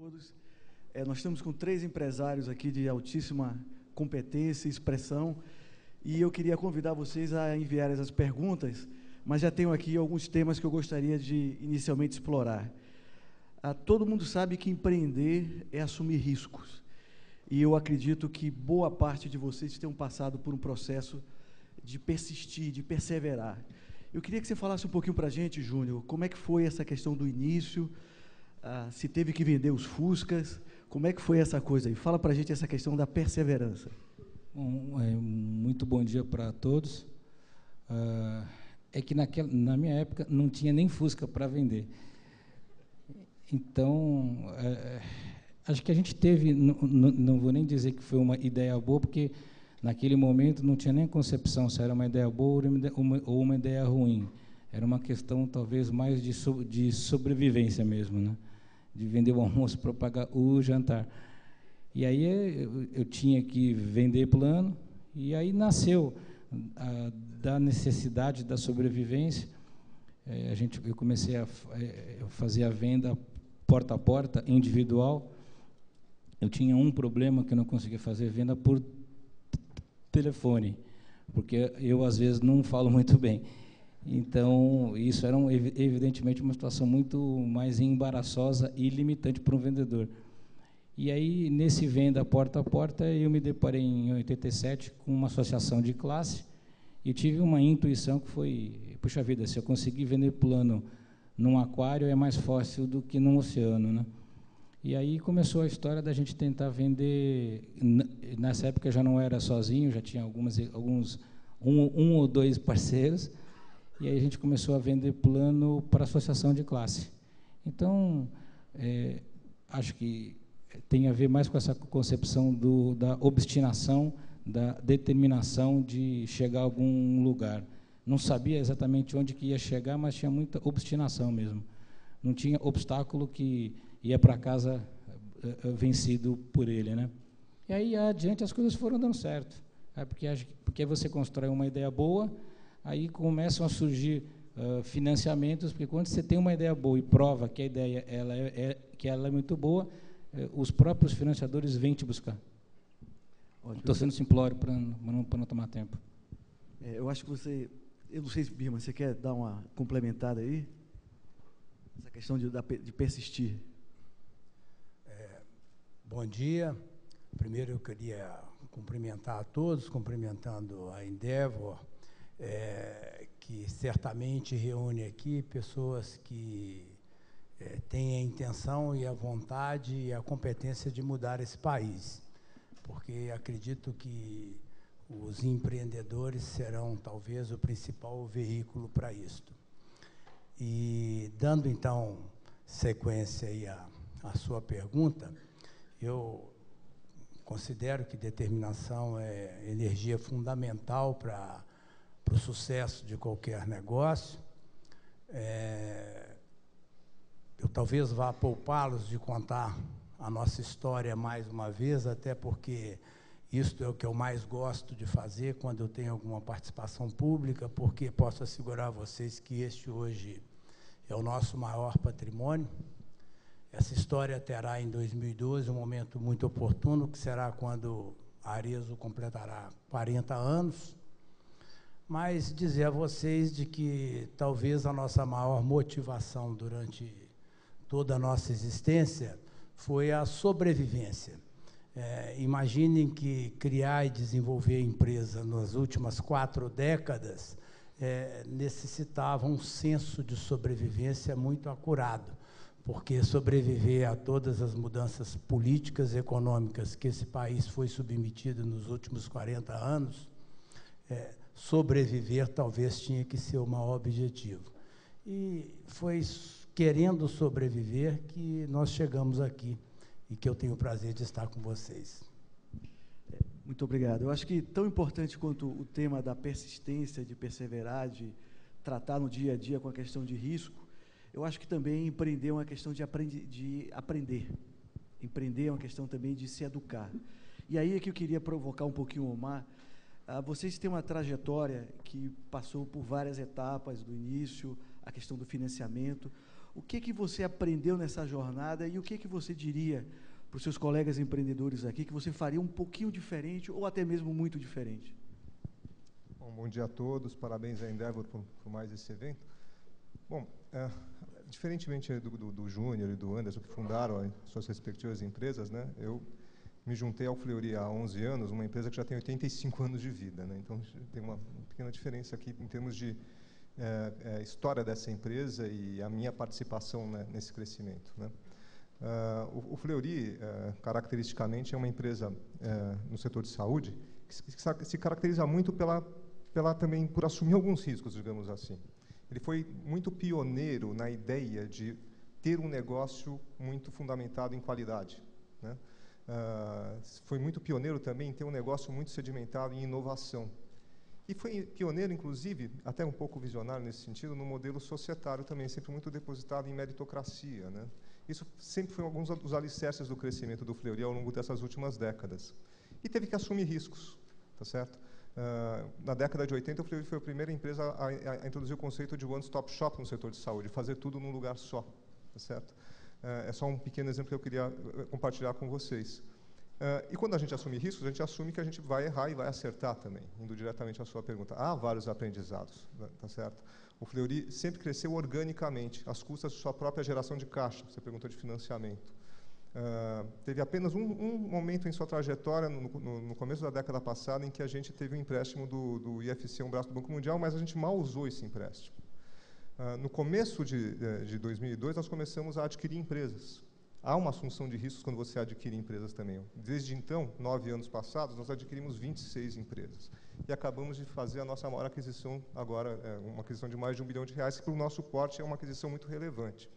Todos. Nós estamos com 3 empresários aqui de altíssima competência e expressão, e eu queria convidar vocês a enviarem as perguntas, mas já tenho aqui alguns temas que eu gostaria de inicialmente explorar. Todo mundo sabe que empreender é assumir riscos, e eu acredito que boa parte de vocês tenham passado por um processo de persistir, de perseverar. Eu queria que você falasse um pouquinho para a gente, Júnior, como é que foi essa questão do início, se teve que vender os Fuscas, como é que foi essa coisa aí? Fala para a gente essa questão da perseverança. Bom, muito bom dia para todos. É que na minha época não tinha nem Fusca para vender. Então, acho que a gente teve, não vou nem dizer que foi uma ideia boa, porque naquele momento não tinha nem concepção se era uma ideia boa ou uma ideia ruim. Era uma questão, talvez, mais de sobrevivência mesmo, né? De vender o almoço para pagar o jantar. E aí eu tinha que vender plano, e aí nasceu da necessidade da sobrevivência. Eu comecei a fazer a venda porta a porta, individual. Eu tinha um problema que eu não conseguia fazer venda por telefone, porque eu, às vezes, não falo muito bem. Então, isso era, evidentemente, uma situação muito mais embaraçosa e limitante para um vendedor. E aí, nesse venda porta a porta, eu me deparei em 87 com uma associação de classe e tive uma intuição que foi, puxa vida, se eu conseguir vender plano num aquário é mais fácil do que num oceano, né? E aí começou a história da gente tentar vender. Nessa época eu já não era sozinho, já tinha um ou dois parceiros, e aí a gente começou a vender plano para a associação de classe. Então, acho que tem a ver mais com essa concepção da obstinação, da determinação de chegar a algum lugar. Não sabia exatamente onde que ia chegar, mas tinha muita obstinação mesmo. Não tinha obstáculo que ia para casa vencido por ele, né? E aí, adiante, as coisas foram dando certo. Porque você constrói uma ideia boa, aí começam a surgir financiamentos, porque quando você tem uma ideia boa e prova que a ideia ela é muito boa, os próprios financiadores vêm te buscar. Estou sendo simplório para não tomar tempo. Eu acho que você... Eu não sei, Birma, você quer dar uma complementada aí? Essa questão de persistir. Bom dia. Primeiro eu queria cumprimentar a todos, cumprimentando a Endeavor, que certamente reúne aqui pessoas que têm a intenção e a vontade e a competência de mudar esse país, porque acredito que os empreendedores serão, talvez, o principal veículo para isto. E, dando, então, sequência aí à sua pergunta, eu considero que determinação é energia fundamental para o sucesso de qualquer negócio. Eu talvez vá poupá-los de contar a nossa história mais uma vez, até porque isto é o que eu mais gosto de fazer quando eu tenho alguma participação pública, porque posso assegurar a vocês que este hoje é o nosso maior patrimônio. Essa história terá em 2012 um momento muito oportuno, que será quando a Arezzo completará 40 anos. Mas dizer a vocês de que talvez a nossa maior motivação durante toda a nossa existência foi a sobrevivência. Imaginem que criar e desenvolver a empresa nas últimas 4 décadas necessitava um senso de sobrevivência muito acurado, porque sobreviver a todas as mudanças políticas e econômicas que esse país foi submetido nos últimos 40 anos, sobreviver talvez tinha que ser o maior objetivo. E foi querendo sobreviver que nós chegamos aqui, e que eu tenho o prazer de estar com vocês. Muito obrigado. Eu acho que tão importante quanto o tema da persistência, de perseverar, de tratar no dia a dia com a questão de risco, eu acho que também empreender é uma questão de aprender. Empreender é uma questão também de se educar. E aí é que eu queria provocar um pouquinho o Omar. Vocês têm uma trajetória que passou por várias etapas do início, a questão do financiamento. O que você aprendeu nessa jornada e o que você diria para os seus colegas empreendedores aqui que você faria um pouquinho diferente ou até mesmo muito diferente? Bom dia a todos, parabéns à Endeavor por mais esse evento. Bom, diferentemente do Júnior e do Anderson, que fundaram suas respectivas empresas, né, eu me juntei ao Fleury há 11 anos, uma empresa que já tem 85 anos de vida, né, então tem uma pequena diferença aqui em termos de história dessa empresa e a minha participação, né, nesse crescimento, né. O Fleury, caracteristicamente, é uma empresa no setor de saúde que se caracteriza muito também por assumir alguns riscos, digamos assim. Ele foi muito pioneiro na ideia de ter um negócio muito fundamentado em qualidade, né? Foi muito pioneiro também em ter um negócio muito sedimentado em inovação. E foi pioneiro, inclusive, até um pouco visionário nesse sentido, no modelo societário também, sempre muito depositado em meritocracia, né? Isso sempre foi alguns dos alicerces do crescimento do Fleury ao longo dessas últimas décadas. E teve que assumir riscos, tá certo? Na década de 80, o Fleury foi a primeira empresa a introduzir o conceito de one-stop shop no setor de saúde, fazer tudo num lugar só, tá certo? É só um pequeno exemplo que eu queria compartilhar com vocês. E quando a gente assume riscos, a gente assume que a gente vai errar e vai acertar também, indo diretamente à sua pergunta. Há vários aprendizados, tá certo? O Fleury sempre cresceu organicamente, às custas de sua própria geração de caixa. Você perguntou de financiamento. Teve apenas um momento em sua trajetória, no começo da década passada, em que a gente teve um empréstimo do IFC, um braço do Banco Mundial, mas a gente mal usou esse empréstimo. No começo de 2002, nós começamos a adquirir empresas. Há uma assunção de riscos quando você adquire empresas também. Desde então, 9 anos passados, nós adquirimos 26 empresas. E acabamos de fazer a nossa maior aquisição agora, uma aquisição de mais de R$1 bilhão, que para o nosso porte é uma aquisição muito relevante.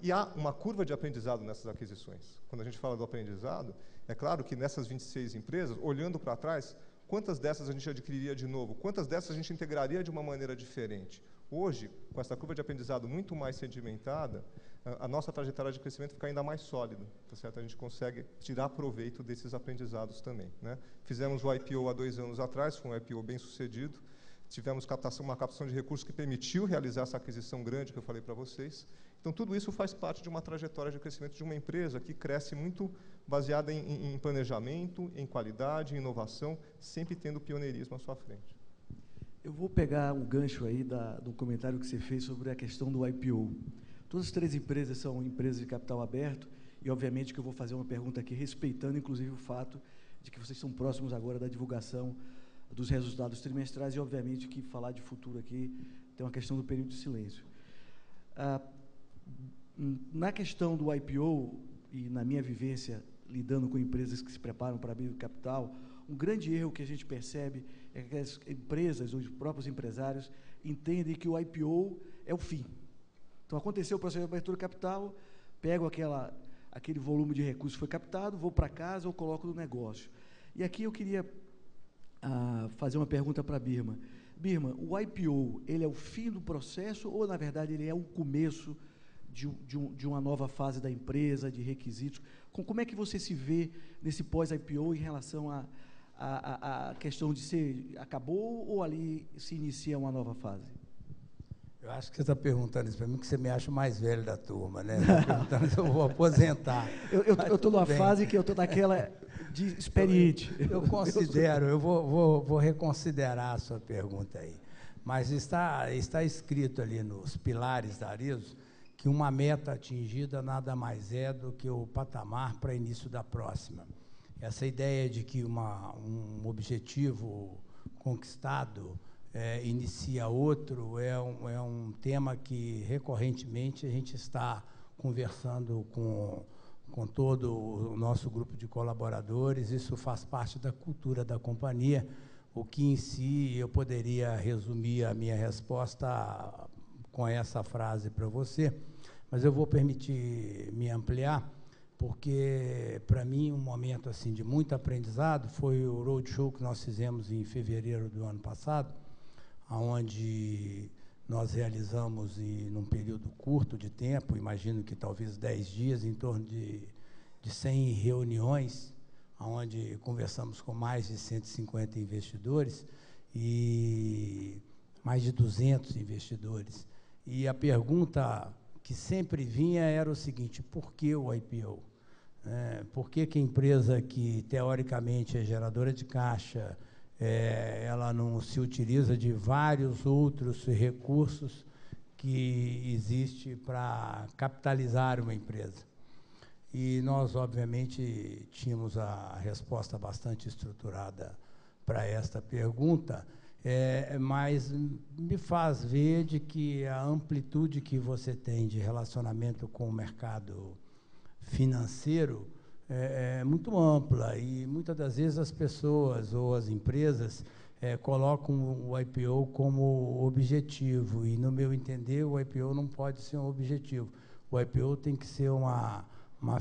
E há uma curva de aprendizado nessas aquisições. Quando a gente fala do aprendizado, é claro que nessas 26 empresas, olhando para trás, quantas dessas a gente adquiriria de novo? Quantas dessas a gente integraria de uma maneira diferente? Hoje, com essa curva de aprendizado muito mais sedimentada, a nossa trajetória de crescimento fica ainda mais sólida, tá certo? A gente consegue tirar proveito desses aprendizados também, né? Fizemos o IPO há 2 anos atrás, foi um IPO bem sucedido, tivemos uma captação de recursos que permitiu realizar essa aquisição grande que eu falei para vocês. Então, tudo isso faz parte de uma trajetória de crescimento de uma empresa que cresce muito baseada em planejamento, em qualidade, em inovação, sempre tendo pioneirismo à sua frente. Eu vou pegar um gancho aí do comentário que você fez sobre a questão do IPO. Todas as 3 empresas são empresas de capital aberto e, obviamente, que eu vou fazer uma pergunta aqui, respeitando, inclusive, o fato de que vocês estão próximos agora da divulgação dos resultados trimestrais e, obviamente, que falar de futuro aqui tem uma questão do período de silêncio. Na questão do IPO e na minha vivência lidando com empresas que se preparam para abrir o capital, um grande erro que a gente percebe é que as empresas, os próprios empresários, entendem que o IPO é o fim. Então, aconteceu o processo de abertura de capital, pego aquele volume de recursos que foi captado, vou para casa ou coloco no negócio. E aqui eu queria fazer uma pergunta para a Birma. Birma, o IPO, ele é o fim do processo ou, na verdade, ele é o começo de uma nova fase da empresa, de requisitos? Como é que você se vê nesse pós-IPO em relação à questão de se acabou ou ali se inicia uma nova fase? Eu acho que você está perguntando isso para mim, que você me acha o mais velho da turma, né? Está perguntando se eu vou aposentar. Eu estou numa fase que eu estou naquela de experiente. Eu considero, eu vou reconsiderar a sua pergunta aí. Mas está escrito ali nos pilares da Arezzo que uma meta atingida nada mais é do que o patamar para início da próxima. Essa ideia de que um objetivo conquistado inicia outro é um tema que recorrentemente a gente está conversando com todo o nosso grupo de colaboradores. Isso faz parte da cultura da companhia, o que em si eu poderia resumir a minha resposta com essa frase para você, mas eu vou permitir me ampliar, porque para mim um momento assim de muito aprendizado foi o roadshow que nós fizemos em fevereiro do ano passado, onde nós realizamos, num período curto de tempo, imagino que talvez 10 dias, em torno de 100 reuniões, onde conversamos com mais de 150 investidores e mais de 200 investidores. E a pergunta que sempre vinha era o seguinte: por que o IPO? Por que a empresa que, teoricamente, é geradora de caixa, ela não se utiliza de vários outros recursos que existe para capitalizar uma empresa? E nós, obviamente, tínhamos a resposta bastante estruturada para esta pergunta, mas me faz ver de que a amplitude que você tem de relacionamento com o mercado financeiro é muito ampla, e muitas das vezes as pessoas ou as empresas colocam o IPO como objetivo, e, no meu entender, o IPO não pode ser um objetivo. O IPO tem que ser uma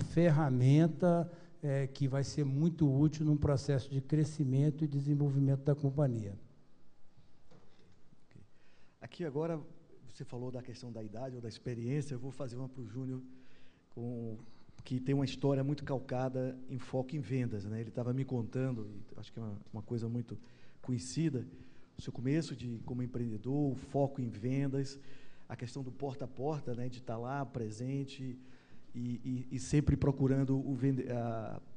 ferramenta que vai ser muito útil num processo de crescimento e desenvolvimento da companhia. Aqui agora, você falou da questão da idade ou da experiência, eu vou fazer uma para o Júnior, que tem uma história muito calcada em foco em vendas, né? Ele estava me contando, e acho que é uma coisa muito conhecida, o seu começo como empreendedor, o foco em vendas, a questão do porta a porta, né? De estar lá presente e sempre procurando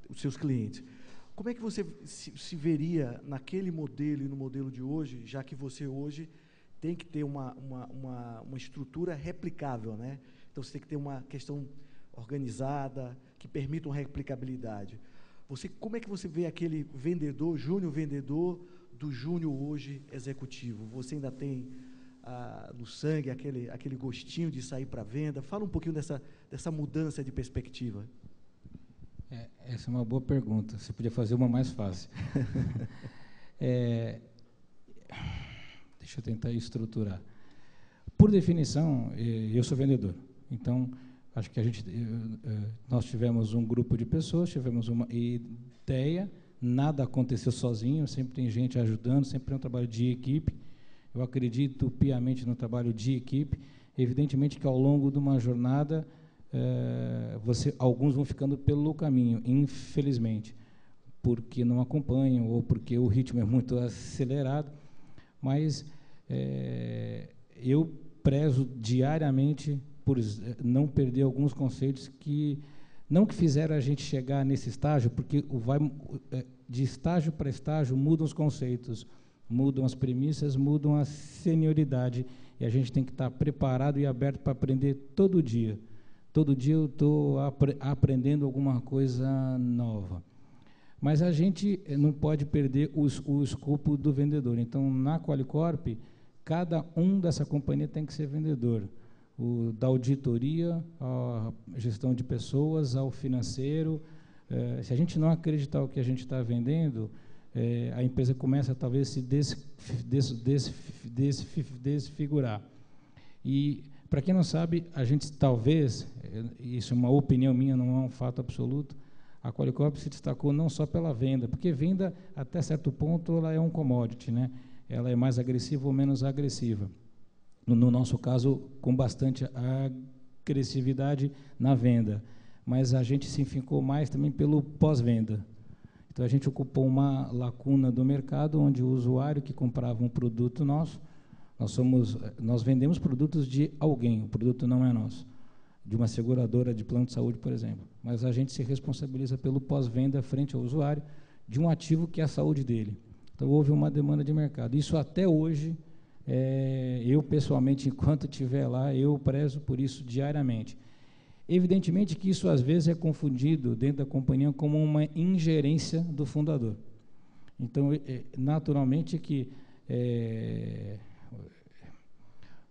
os seus clientes. Como é que você se veria naquele modelo e no modelo de hoje, já que você hoje tem que ter uma estrutura replicável, né? Então, você tem que ter uma questão organizada, que permita uma replicabilidade. Como é que você vê aquele vendedor, júnior vendedor, do júnior hoje executivo? Você ainda tem no sangue aquele gostinho de sair para a venda? Fala um pouquinho dessa mudança de perspectiva. Essa é uma boa pergunta. Você podia fazer uma mais fácil. Deixa eu tentar estruturar. Por definição, eu sou vendedor. Então, acho que nós tivemos um grupo de pessoas, tivemos uma ideia, nada aconteceu sozinho, sempre tem gente ajudando, sempre é um trabalho de equipe. Eu acredito piamente no trabalho de equipe. Evidentemente que, ao longo de uma jornada, alguns vão ficando pelo caminho, infelizmente, porque não acompanham ou porque o ritmo é muito acelerado. Mas eu prezo diariamente por não perder alguns conceitos que fizeram a gente chegar nesse estágio, porque de estágio para estágio mudam os conceitos, mudam as premissas, mudam a senioridade, e a gente tem que estar preparado e aberto para aprender todo dia. Todo dia eu estou aprendendo alguma coisa nova. Mas a gente não pode perder o escopo do vendedor. Então, na Qualicorp, cada um dessa companhia tem que ser vendedor. Da auditoria, à gestão de pessoas, ao financeiro. Se a gente não acreditar o que a gente está vendendo, a empresa começa talvez a se desfigurar. E, para quem não sabe, a gente talvez, isso é uma opinião minha, não é um fato absoluto, a Qualicorp se destacou não só pela venda, porque venda, até certo ponto, ela é um commodity, né? Ela é mais agressiva ou menos agressiva. No nosso caso, com bastante agressividade na venda. Mas a gente se enfincou mais também pelo pós-venda. Então, a gente ocupou uma lacuna do mercado, onde o usuário que comprava um produto nosso, nós vendemos produtos de alguém, o produto não é nosso, de uma seguradora de plano de saúde, por exemplo. Mas a gente se responsabiliza pelo pós-venda frente ao usuário de um ativo que é a saúde dele. Então, houve uma demanda de mercado. Isso até hoje, eu pessoalmente, enquanto estiver lá, eu prezo por isso diariamente. Evidentemente que isso, às vezes, é confundido dentro da companhia como uma ingerência do fundador. Então, naturalmente que...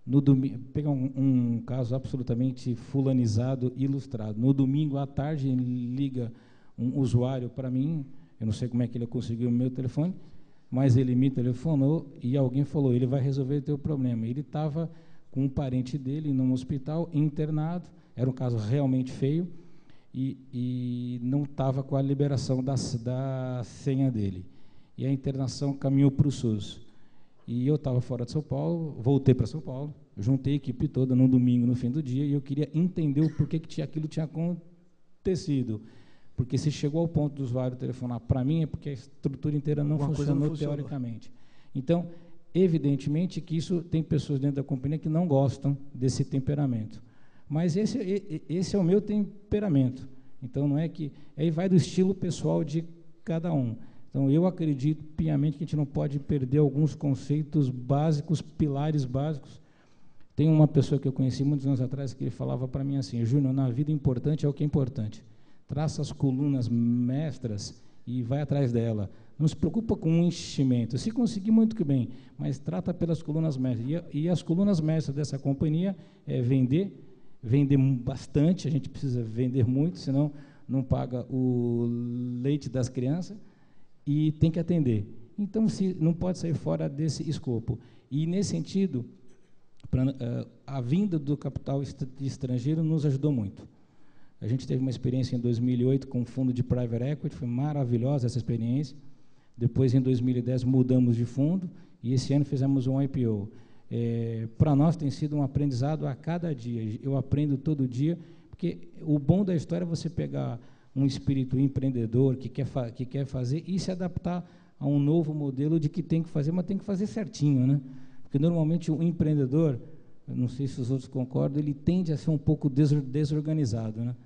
No domingo, pegar um caso absolutamente fulanizado, ilustrado. No domingo à tarde, liga um usuário para mim, eu não sei como é que ele conseguiu o meu telefone, mas ele me telefonou e alguém falou, ele vai resolver o teu problema. Ele estava com um parente dele num hospital, internado, era um caso realmente feio, e não estava com a liberação da senha dele. E a internação caminhou para o SUS. E eu estava fora de São Paulo, voltei para São Paulo, juntei a equipe toda no domingo, no fim do dia, e eu queria entender o porquê que aquilo tinha acontecido. Porque se chegou ao ponto do usuário telefonar para mim, é porque a estrutura inteira não funcionou teoricamente. Então, evidentemente que isso tem pessoas dentro da companhia que não gostam desse temperamento. Mas esse é o meu temperamento. Então, não é que... Aí vai do estilo pessoal de cada um. Então, eu acredito piamente que a gente não pode perder alguns conceitos básicos, pilares básicos. Tem uma pessoa que eu conheci muitos anos atrás que ele falava para mim assim: Júnior, na vida importante é o que é importante. Traça as colunas mestras e vai atrás dela. Não se preocupa com o enchimento. Se conseguir, muito que bem, mas trata pelas colunas mestras. E as colunas mestras dessa companhia é vender bastante, a gente precisa vender muito, senão não paga o leite das crianças, e tem que atender. Então, não pode sair fora desse escopo. E, nesse sentido, a vinda do capital estrangeiro nos ajudou muito. A gente teve uma experiência em 2008 com um fundo de private equity, foi maravilhosa essa experiência. Depois, em 2010, mudamos de fundo, e esse ano fizemos um IPO. Para nós tem sido um aprendizado a cada dia. Eu aprendo todo dia, porque o bom da história é você pegar um espírito empreendedor que quer fazer e se adaptar a um novo modelo de que tem que fazer, mas tem que fazer certinho, né? Porque normalmente o empreendedor, eu não sei se os outros concordam, ele tende a ser um pouco desorganizado, né?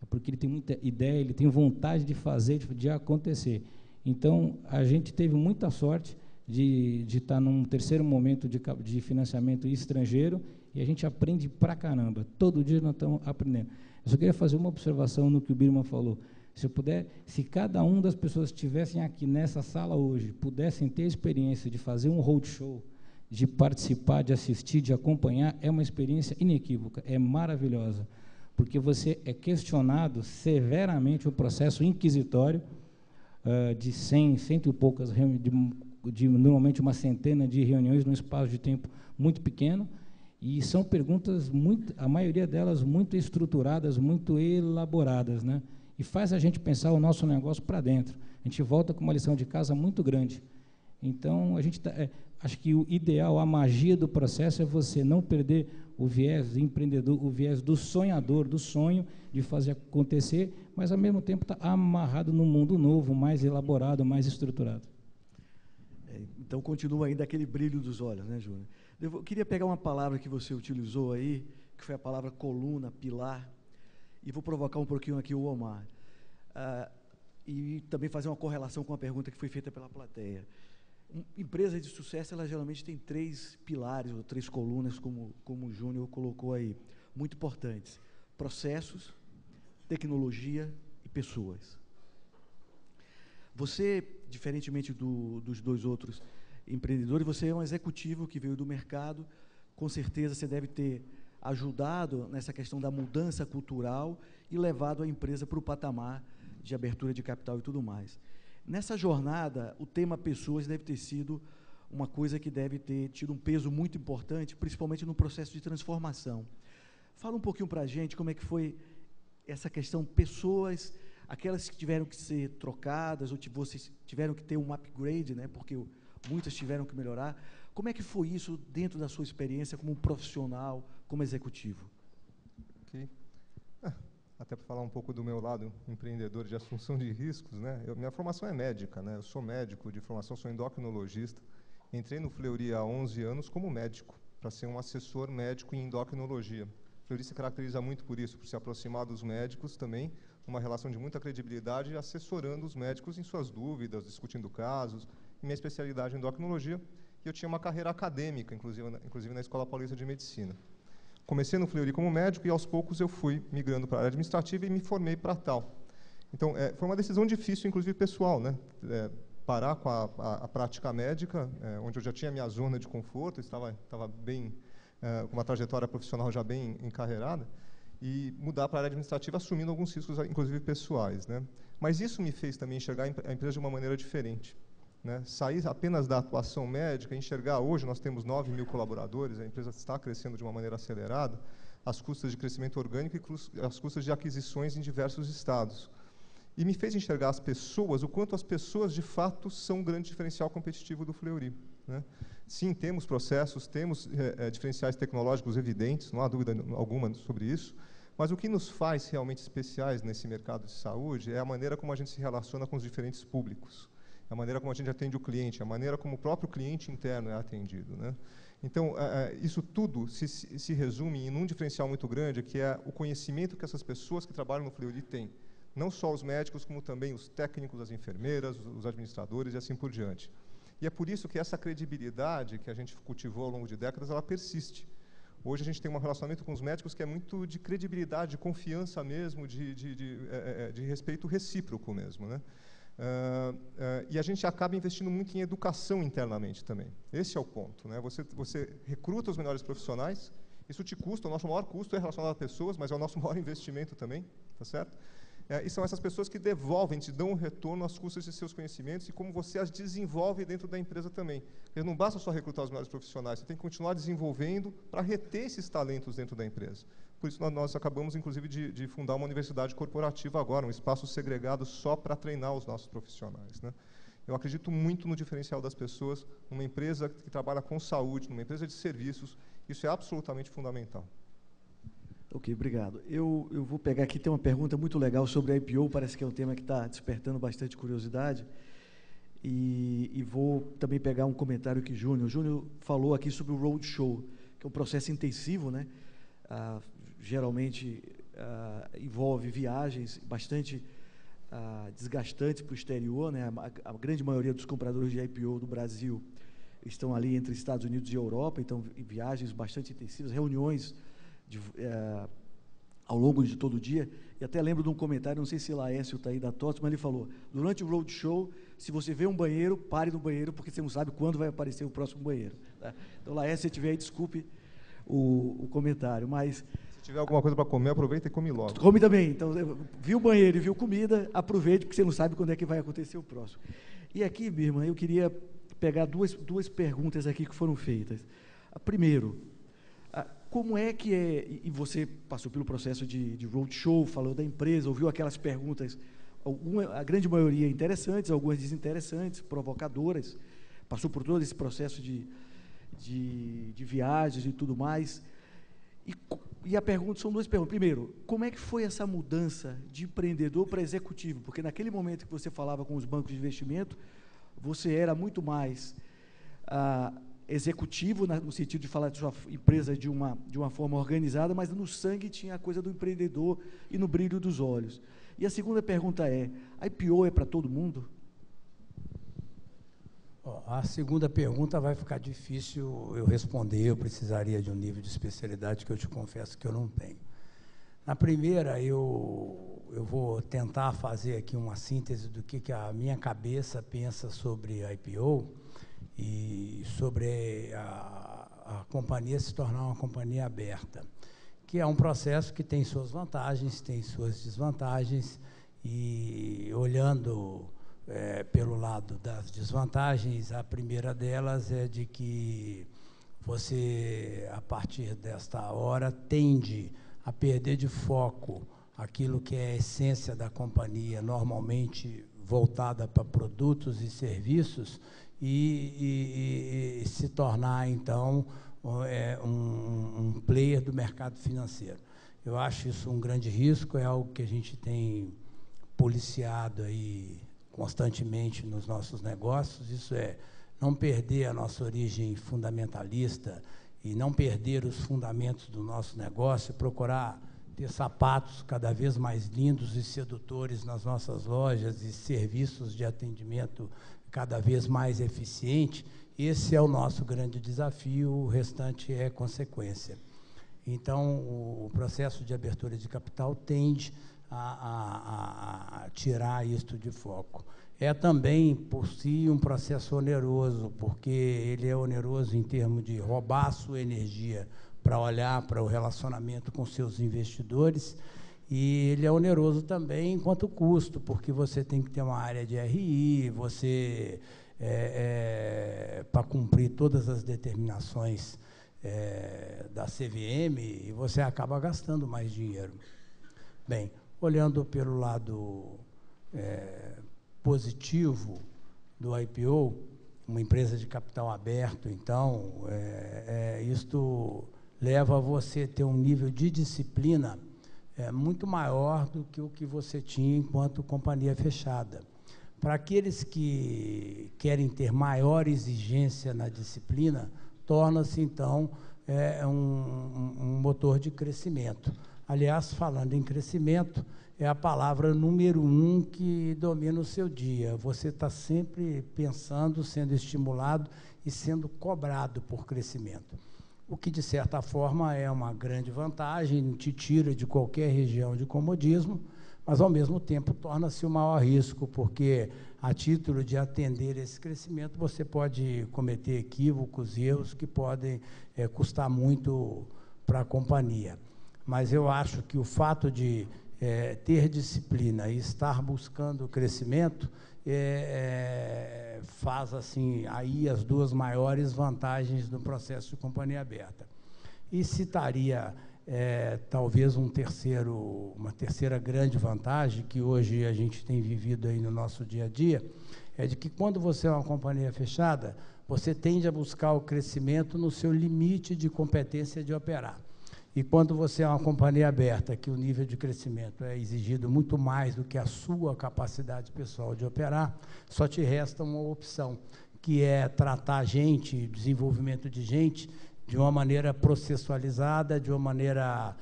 Porque ele tem muita ideia, ele tem vontade de fazer, de acontecer. Então, a gente teve muita sorte de estar num terceiro momento de financiamento estrangeiro, e a gente aprende pra caramba. Todo dia nós estamos aprendendo. Eu só queria fazer uma observação no que o Birman falou. Se cada uma das pessoas que estivessem aqui nessa sala hoje pudessem ter a experiência de fazer um roadshow, de participar, de assistir, de acompanhar, é uma experiência inequívoca, é maravilhosa, porque você é questionado severamente, o processo inquisitório, de 100 e poucas reuniões, de normalmente uma centena de reuniões num espaço de tempo muito pequeno, e são perguntas, a maioria delas muito estruturadas, muito elaboradas, né? E faz a gente pensar o nosso negócio para dentro. A gente volta com uma lição de casa muito grande. Então, acho que o ideal, a magia do processo é você não perder o viés empreendedor, o viés do sonhador, do sonho de fazer acontecer, mas, ao mesmo tempo, está amarrado num mundo novo, mais elaborado, mais estruturado. Então, continua ainda aquele brilho dos olhos, né, Júnior? Eu queria pegar uma palavra que você utilizou aí, que foi a palavra coluna, pilar, e vou provocar um pouquinho aqui o Omar. E também fazer uma correlação com a pergunta que foi feita pela plateia. Empresas de sucesso, elas geralmente têm 3 pilares, ou 3 colunas, como o Júnior colocou aí, muito importantes: processos, tecnologia e pessoas. Você, diferentemente dos 2 outros empreendedores, você é um executivo que veio do mercado, com certeza você deve ter ajudado nessa questão da mudança cultural e levado a empresa para o patamar de abertura de capital e tudo mais. Nessa jornada, o tema pessoas deve ter sido uma coisa que deve ter tido um peso muito importante, principalmente no processo de transformação. Fala um pouquinho para a gente como é que foi essa questão pessoas, aquelas que tiveram que ser trocadas, ou vocês tiveram que ter um upgrade, né, porque muitas tiveram que melhorar. Como é que foi isso dentro da sua experiência como profissional, como executivo? Ok. Até para falar um pouco do meu lado empreendedor de assunção de riscos, né? Minha formação é médica, né? Eu sou médico de formação, sou endocrinologista. Entrei no Fleury há 11 anos como médico, para ser um assessor médico em endocrinologia. O Fleury se caracteriza muito por isso, por se aproximar dos médicos também, uma relação de muita credibilidade, assessorando os médicos em suas dúvidas, discutindo casos. Minha especialidade é endocrinologia, e eu tinha uma carreira acadêmica, inclusive na Escola Paulista de Medicina. Comecei no Fleury como médico, e aos poucos eu fui migrando para a área administrativa e me formei para tal. Então, foi uma decisão difícil, inclusive pessoal, né? Parar com a prática médica, onde eu já tinha minha zona de conforto, estava bem, com uma trajetória profissional já bem encarreirada, e mudar para a área administrativa, assumindo alguns riscos, inclusive pessoais, né? Mas isso me fez também enxergar a empresa de uma maneira diferente, né? Sair apenas da atuação médica, enxergar hoje, nós temos 9.000 colaboradores, a empresa está crescendo de uma maneira acelerada, às custas de crescimento orgânico e às custas de aquisições em diversos estados. E me fez enxergar as pessoas, o quanto as pessoas, de fato, são um grande diferencial competitivo do Fleury, né? Sim, temos processos, temos diferenciais tecnológicos evidentes, não há dúvida alguma sobre isso, mas o que nos faz realmente especiais nesse mercado de saúde é a maneira como a gente se relaciona com os diferentes públicos, a maneira como a gente atende o cliente, a maneira como o próprio cliente interno é atendido, né? Então, isso tudo se resume em um diferencial muito grande, que é o conhecimento que essas pessoas que trabalham no Fleury têm. Não só os médicos, como também os técnicos, as enfermeiras, os administradores e assim por diante. E é por isso que essa credibilidade que a gente cultivou ao longo de décadas, ela persiste. Hoje a gente tem um relacionamento com os médicos que é muito de credibilidade, de confiança mesmo, de respeito recíproco mesmo, né? E a gente acaba investindo muito em educação internamente também. Esse é o ponto, né? Você recruta os melhores profissionais, isso te custa, o nosso maior custo é relacionado a pessoas, mas é o nosso maior investimento também, tá certo? E são essas pessoas que devolvem, te dão um retorno às custas de seus conhecimentos e como você as desenvolve dentro da empresa também. Porque não basta só recrutar os melhores profissionais, você tem que continuar desenvolvendo para reter esses talentos dentro da empresa. Por isso, nós acabamos, inclusive, de fundar uma universidade corporativa agora, um espaço segregado só para treinar os nossos profissionais, né? Eu acredito muito no diferencial das pessoas, numa empresa que trabalha com saúde, numa empresa de serviços, isso é absolutamente fundamental. Ok, obrigado. Eu vou pegar aqui, tem uma pergunta muito legal sobre a IPO, parece que é um tema que está despertando bastante curiosidade, e vou também pegar um comentário que o Júnior falou aqui sobre o roadshow, que é um processo intensivo, né? Geralmente envolve viagens bastante desgastantes para o exterior, né? A grande maioria dos compradores de IPO do Brasil estão ali entre Estados Unidos e Europa, então viagens bastante intensivas, reuniões ao longo de todo o dia, e até lembro de um comentário, não sei se Laércio está aí da TOTS, mas ele falou, durante o roadshow, se você vê um banheiro, pare no banheiro, porque você não sabe quando vai aparecer o próximo banheiro. Tá? Então, Laércio, se tiver aí, desculpe o comentário, mas... Se tiver alguma coisa para comer, aproveita e come logo. Come também. Então, viu o banheiro e viu comida, aproveite, porque você não sabe quando é que vai acontecer o próximo. E aqui, Birman, eu queria pegar duas perguntas aqui que foram feitas. Primeiro, como é que é, e você passou pelo processo de roadshow, falou da empresa, ouviu aquelas perguntas, a grande maioria interessantes, algumas desinteressantes, provocadoras, passou por todo esse processo de viagens e tudo mais, e a pergunta, são duas perguntas. Primeiro, como é que foi essa mudança de empreendedor para executivo? Porque naquele momento que você falava com os bancos de investimento, você era muito mais executivo, no sentido de falar de sua empresa de uma forma organizada, mas no sangue tinha a coisa do empreendedor e no brilho dos olhos. E a segunda pergunta é, a IPO é para todo mundo? A segunda pergunta vai ficar difícil eu responder, eu precisaria de um nível de especialidade que eu te confesso que eu não tenho. Na primeira, eu vou tentar fazer aqui uma síntese do que a minha cabeça pensa sobre a IPO, e sobre a companhia se tornar uma companhia aberta, que é um processo que tem suas vantagens, tem suas desvantagens, e olhando pelo lado das desvantagens, a primeira delas é de que você, a partir desta hora, tende a perder de foco aquilo que é a essência da companhia, normalmente voltada para produtos e serviços, e se tornar, então, um player do mercado financeiro. Eu acho isso um grande risco, é algo que a gente tem policiado aí constantemente nos nossos negócios, isso é não perder a nossa origem fundamentalista e não perder os fundamentos do nosso negócio, procurar ter sapatos cada vez mais lindos e sedutores nas nossas lojas e serviços de atendimento cada vez mais eficiente. Esse é o nosso grande desafio, o restante é consequência. Então, o processo de abertura de capital tende a tirar isto de foco. É também, por si, um processo oneroso, porque ele é oneroso em termos de roubar a sua energia para olhar para o relacionamento com seus investidores, e ele é oneroso também enquanto custo, porque você tem que ter uma área de RI, você, para cumprir todas as determinações da CVM, e você acaba gastando mais dinheiro. Bem, olhando pelo lado positivo do IPO, uma empresa de capital aberto, então, isto leva a você ter um nível de disciplina muito maior do que o que você tinha enquanto companhia fechada. Para aqueles que querem ter maior exigência na disciplina, torna-se, então, um motor de crescimento. Aliás, falando em crescimento, é a palavra número 1 que domina o seu dia. Você está sempre pensando, sendo estimulado e sendo cobrado por crescimento. O que, de certa forma, é uma grande vantagem, te tira de qualquer região de comodismo, mas, ao mesmo tempo, torna-se o maior risco, porque, a título de atender esse crescimento, você pode cometer equívocos e erros que podem custar muito para a companhia. Mas eu acho que o fato de ter disciplina e estar buscando o crescimento faz assim aí as duas maiores vantagens do processo de companhia aberta. E citaria talvez uma terceira grande vantagem que hoje a gente tem vivido aí no nosso dia a dia, é de que quando você é uma companhia fechada, você tende a buscar o crescimento no seu limite de competência de operar. E quando você é uma companhia aberta, que o nível de crescimento é exigido muito mais do que a sua capacidade pessoal de operar, só te resta uma opção, que é tratar a gente, desenvolvimento de gente, de uma maneira processualizada, de uma maneira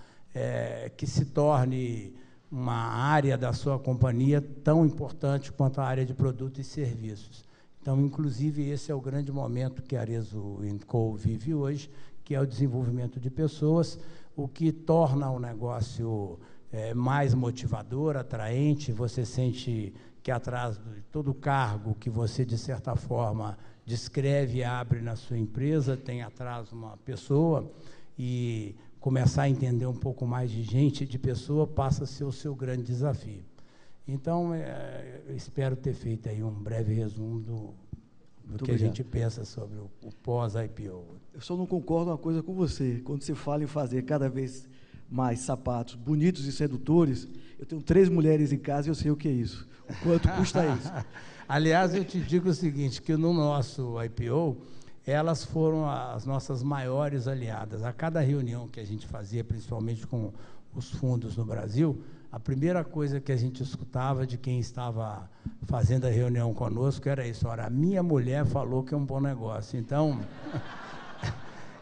que se torne uma área da sua companhia tão importante quanto a área de produtos e serviços. Então, inclusive, esse é o grande momento que a Arezzo & Co vive hoje, que é o desenvolvimento de pessoas, o que torna o negócio mais motivador, atraente. Você sente que atrás de todo cargo que você, de certa forma, descreve e abre na sua empresa, tem atrás uma pessoa, e começar a entender um pouco mais de gente, de pessoa, passa a ser o seu grande desafio. Então, eu espero ter feito aí um breve resumo do que a gente pensa sobre o pós-IPO. Eu só não concordo uma coisa com você. Quando você fala em fazer cada vez mais sapatos bonitos e sedutores, eu tenho 3 mulheres em casa e eu sei o que é isso. O quanto custa isso. Aliás, eu te digo o seguinte, que no nosso IPO, elas foram as nossas maiores aliadas. A cada reunião que a gente fazia, principalmente com os fundos no Brasil, a primeira coisa que a gente escutava de quem estava fazendo a reunião conosco era isso: olha, a minha mulher falou que é um bom negócio. Então,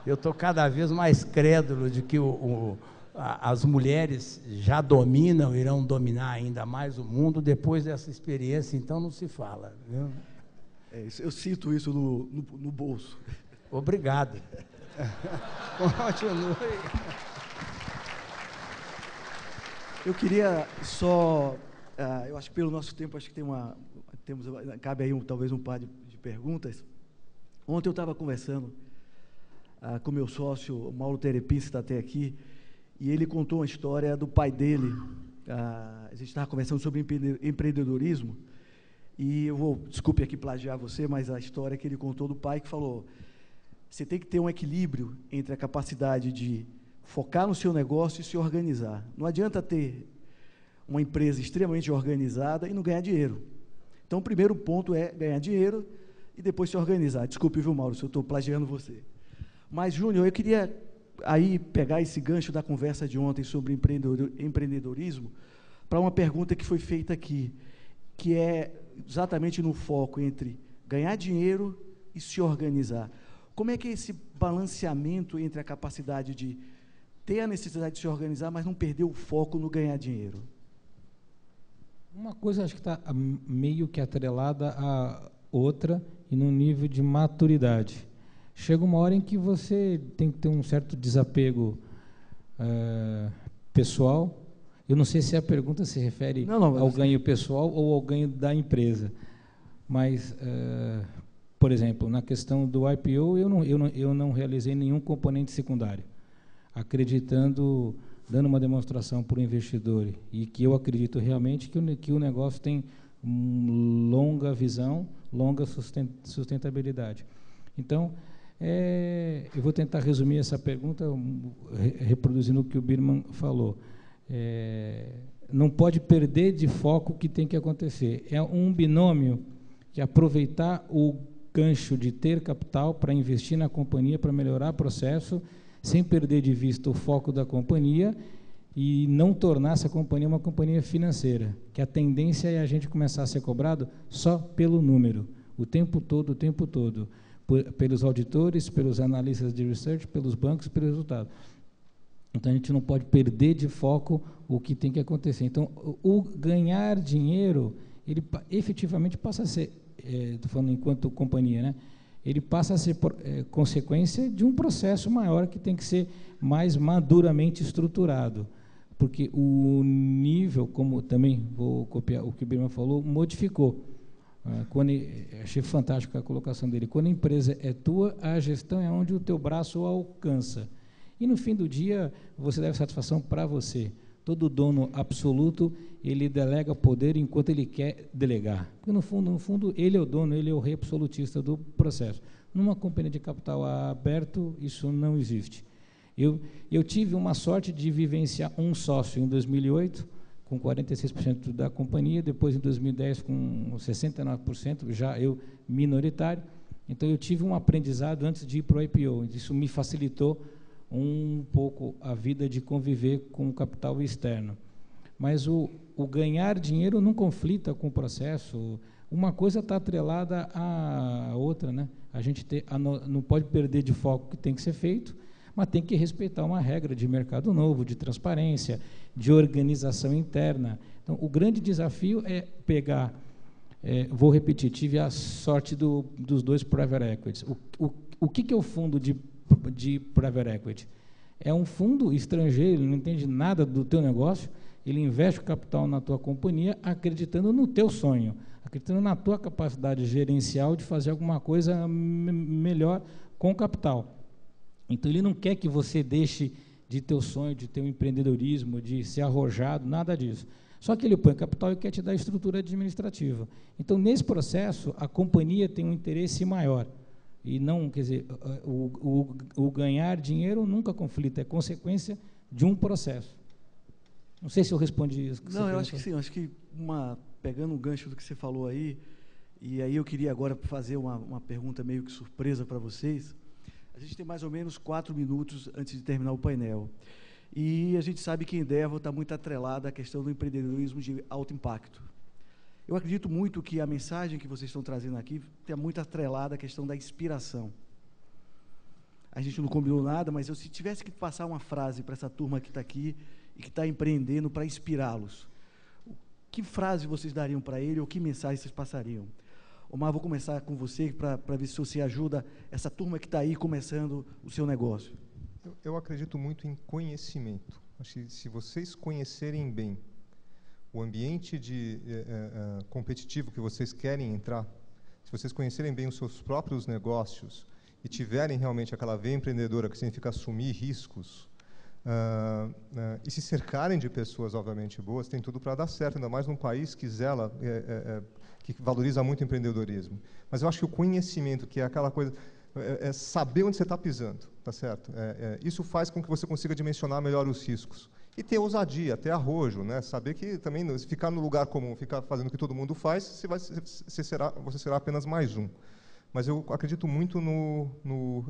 eu estou cada vez mais crédulo de que as mulheres já dominam, irão dominar ainda mais o mundo depois dessa experiência, então não se fala. Viu? Eu sinto isso no bolso. Obrigado. Continue. Eu queria só, eu acho que pelo nosso tempo, acho que cabe aí talvez um par de perguntas. Ontem eu estava conversando com meu sócio, Mauro Terepin, que está até aqui, e ele contou uma história do pai dele. A gente estava conversando sobre empreendedorismo, e desculpe aqui plagiar você, mas a história que ele contou do pai que falou: você tem que ter um equilíbrio entre a capacidade de focar no seu negócio e se organizar. Não adianta ter uma empresa extremamente organizada e não ganhar dinheiro. Então, o primeiro ponto é ganhar dinheiro e depois se organizar. Desculpe, viu, Mauro, se eu estou plagiando você. Mas, Júnior, eu queria aí pegar esse gancho da conversa de ontem sobre empreendedorismo para uma pergunta que foi feita aqui, que é exatamente no foco entre ganhar dinheiro e se organizar. Como é que é esse balanceamento entre a capacidade de ter a necessidade de se organizar, mas não perder o foco no ganhar dinheiro? Uma coisa acho que está meio que atrelada à outra e no nível de maturidade. Chega uma hora em que você tem que ter um certo desapego pessoal. Eu não sei se a pergunta se refere ao ganho pessoal ou ao ganho da empresa, mas, por exemplo, na questão do IPO, eu não realizei nenhum componente secundário, acreditando, dando uma demonstração para o investidor, e que eu acredito realmente que o negócio tem longa visão, longa sustentabilidade. Então, eu vou tentar resumir essa pergunta reproduzindo o que o Birman falou. Não pode perder de foco o que tem que acontecer. É um binômio que aproveitar o gancho de ter capital para investir na companhia, para melhorar o processo, sem perder de vista o foco da companhia e não tornar essa companhia uma companhia financeira, que a tendência é a gente começar a ser cobrado só pelo número, o tempo todo, pelos auditores, pelos analistas de research, pelos bancos, pelo resultado. Então, a gente não pode perder de foco o que tem que acontecer. Então, o ganhar dinheiro, ele efetivamente passa a ser, estou falando enquanto companhia, né? Ele passa a ser consequência de um processo maior que tem que ser mais maduramente estruturado. Porque o nível, como também vou copiar o que o Birman falou, modificou. Achei fantástica a colocação dele. Quando a empresa é tua, a gestão é onde o teu braço alcança. E no fim do dia, você deve satisfação para você. Todo dono absoluto, ele delega poder enquanto ele quer delegar. Porque no fundo, ele é o dono, ele é o rei absolutista do processo. Numa companhia de capital aberto, isso não existe. Eu tive uma sorte de vivenciar um sócio em 2008, com 46% da companhia, depois em 2010 com 69%, já eu minoritário. Então, eu tive um aprendizado antes de ir para o IPO. Isso me facilitou um pouco a vida de conviver com o capital externo. Mas o ganhar dinheiro não conflita com o processo. Uma coisa está atrelada à outra, né? A gente não pode perder de foco o que tem que ser feito, mas tem que respeitar uma regra de mercado novo, de transparência, de organização interna. Então, o grande desafio é pegar, vou repetir, tive a sorte dos dois private equities. O que é o fundo de private equity? É um fundo estrangeiro, ele não entende nada do teu negócio, ele investe o capital na tua companhia acreditando no teu sonho, acreditando na tua capacidade gerencial de fazer alguma coisa melhor com o capital. Então, ele não quer que você deixe de ter o sonho, de ter um empreendedorismo, de ser arrojado, nada disso. Só que ele põe capital e quer te dar estrutura administrativa. Então, nesse processo, a companhia tem um interesse maior. E não, quer dizer, o ganhar dinheiro nunca conflita, é consequência de um processo. Não sei se eu respondi isso. Não, eu acho que sim, eu acho que pegando um gancho do que você falou aí, e aí eu queria agora fazer uma pergunta meio que surpresa para vocês. A gente tem mais ou menos 4 minutos antes de terminar o painel. E a gente sabe que a Endeavor está muito atrelada à questão do empreendedorismo de alto impacto. Eu acredito muito que a mensagem que vocês estão trazendo aqui está muito atrelada à questão da inspiração. A gente não combinou nada, mas se tivesse que passar uma frase para essa turma que está aqui e que está empreendendo para inspirá-los, que frase vocês dariam para ele ou que mensagem vocês passariam? Omar, vou começar com você para ver se você ajuda essa turma que está aí começando o seu negócio. Eu acredito muito em conhecimento. Acho que se vocês conhecerem bem o ambiente competitivo que vocês querem entrar, se vocês conhecerem bem os seus próprios negócios e tiverem realmente aquela veia empreendedora, que significa assumir riscos, e se cercarem de pessoas, obviamente, boas, tem tudo para dar certo, ainda mais num país que zela, que valoriza muito o empreendedorismo. Mas eu acho que o conhecimento, que é aquela coisa, é saber onde você está pisando, tá certo? Isso faz com que você consiga dimensionar melhor os riscos. E ter ousadia, ter arrojo, né? Saber que também, se ficar no lugar comum, ficar fazendo o que todo mundo faz, você será apenas mais um. Mas eu acredito muito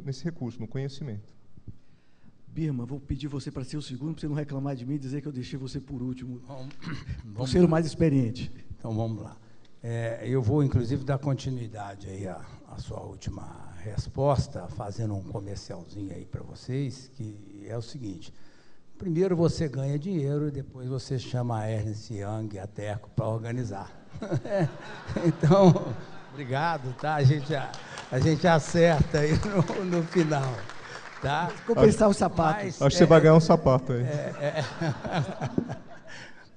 nesse recurso, no conhecimento. Birman, vou pedir você para ser o segundo, para você não reclamar de mim e dizer que eu deixei você por último. Vamos ser o mais experiente. Então, vamos lá. Eu vou, inclusive, dar continuidade aí à sua última resposta, fazendo um comercialzinho aí para vocês, que é o seguinte: primeiro você ganha dinheiro e depois você chama a Ernst Young e a Terco para organizar. Então, obrigado, tá? A gente acerta aí no final, tá? Compensar o sapato. Acho que você vai ganhar um sapato aí.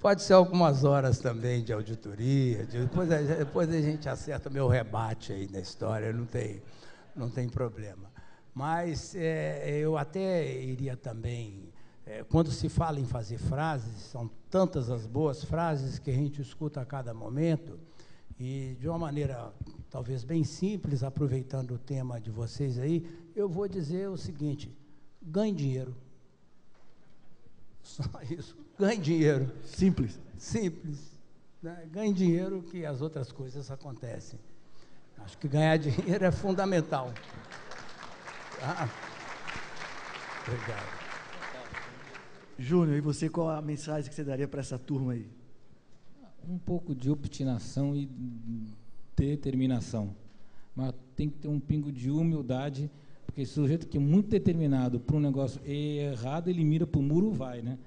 Pode ser algumas horas também de auditoria, depois a gente acerta o meu rebate aí na história, não tem problema. Mas eu até iria também, quando se fala em fazer frases, são tantas as boas frases que a gente escuta a cada momento, e de uma maneira talvez bem simples, aproveitando o tema de vocês aí, eu vou dizer o seguinte: ganhe dinheiro. Só isso. Ganhe dinheiro. Simples. Simples. Né? Ganhe dinheiro que as outras coisas acontecem. Acho que ganhar dinheiro é fundamental. Tá? Obrigado. Júnior, e você, qual a mensagem que você daria para essa turma aí? Um pouco de obstinação e determinação. mas tem que ter um pingo de humildade, porque esse sujeito que é muito determinado para um negócio errado, ele mira para o muro, vai, né?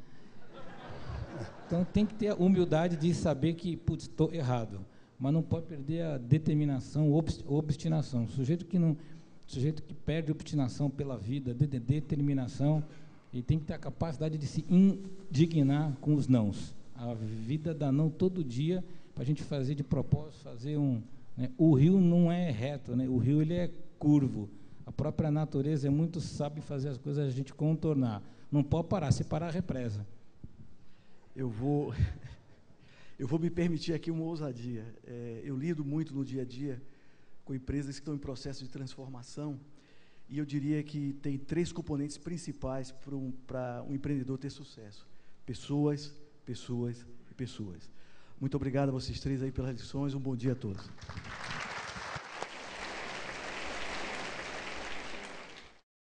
Então tem que ter a humildade de saber que, putz, estou errado, mas não pode perder a determinação, obstinação. Sujeito que perde obstinação pela vida, determinação, ele tem que ter a capacidade de se indignar com os nãos. A vida dá não todo dia, para a gente fazer de propósito, fazer um... Né? O rio não é reto, né? O rio ele é curvo. A própria natureza é muito sabe fazer as coisas a gente contornar. Não pode parar, se parar, represa. Eu vou me permitir aqui uma ousadia. Eu lido muito no dia a dia com empresas que estão em processo de transformação, e eu diria que tem 3 componentes principais para um empreendedor ter sucesso: pessoas, pessoas e pessoas. Muito obrigado a vocês 3 aí pelas lições, um bom dia a todos.